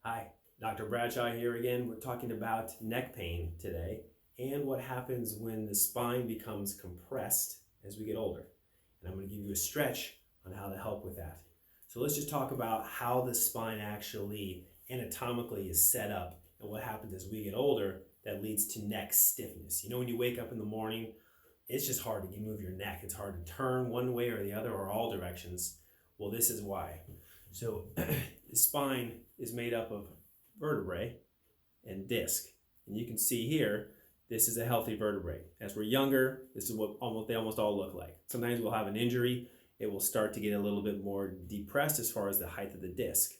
Hi, Dr. Bradshaw here again. We're talking about neck pain today and what happens when the spine becomes compressed as we get older. And I'm going to give you a stretch on how to help with that. So let's just talk about how the spine actually anatomically is set up and what happens as we get older that leads to neck stiffness. You know, when you wake up in the morning, it's just hard to move your neck. It's hard to turn one way or the other or all directions. Well, this is why. So the spine is made up of vertebrae and disc. And you can see here, this is a healthy vertebrae. As we're younger, this is what they almost all look like. Sometimes we'll have an injury. It will start to get a little bit more depressed as far as the height of the disc.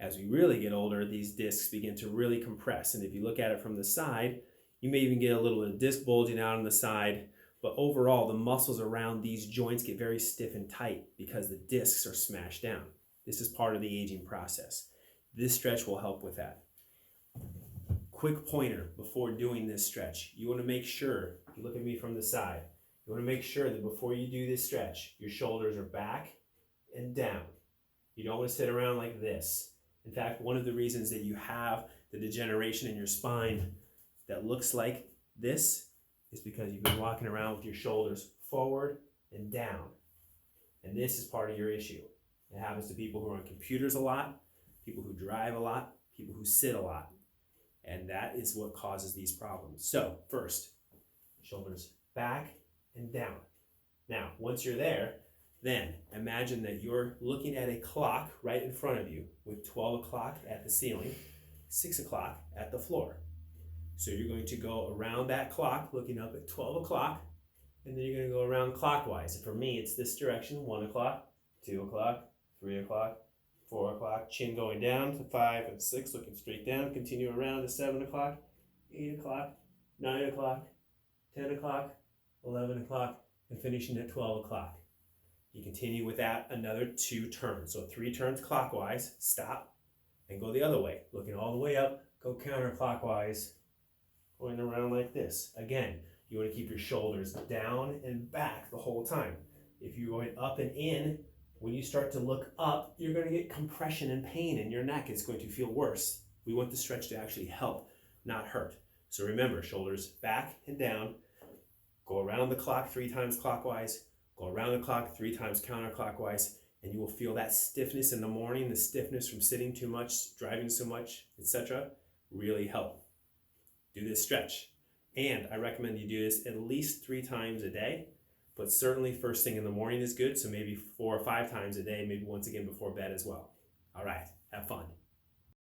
As we really get older, these discs begin to really compress. And if you look at it from the side, you may even get a little bit of disc bulging out on the side. But overall, the muscles around these joints get very stiff and tight because the discs are smashed down. This is part of the aging process. This stretch will help with that. Quick pointer before doing this stretch. You want to make sure, if you look at me from the side, you want to make sure that before you do this stretch, your shoulders are back and down. You don't want to sit around like this. In fact, one of the reasons that you have the degeneration in your spine that looks like this is because you've been walking around with your shoulders forward and down. And this is part of your issue. It happens to people who are on computers a lot, people who drive a lot, people who sit a lot. And that is what causes these problems. So first, shoulders back and down. Now, once you're there, then imagine that you're looking at a clock right in front of you with 12 o'clock at the ceiling, 6 o'clock at the floor. So you're going to go around that clock looking up at 12 o'clock, and then you're going to go around clockwise. And for me, it's this direction, 1 o'clock, 2 o'clock, 3 o'clock, 4 o'clock, chin going down to 5 and 6, looking straight down, continue around to 7 o'clock, 8 o'clock, 9 o'clock, 10 o'clock, 11 o'clock, and finishing at 12 o'clock. You continue with that another 2 turns. So 3 turns clockwise, stop, and go the other way. Looking all the way up, go counterclockwise, going around like this. Again, you want to keep your shoulders down and back the whole time. If you're going up and in, when you start to look up, you're going to get compression and pain in your neck. It's going to feel worse. We want the stretch to actually help, not hurt. So remember, shoulders back and down. Go around the clock 3 times clockwise. Go around the clock 3 times counterclockwise. And you will feel that stiffness in the morning, the stiffness from sitting too much, driving so much, etc. really help. Do this stretch. And I recommend you do this at least 3 times a day. But certainly first thing in the morning is good, so maybe 4 or 5 times a day, maybe once again before bed as well. All right, have fun.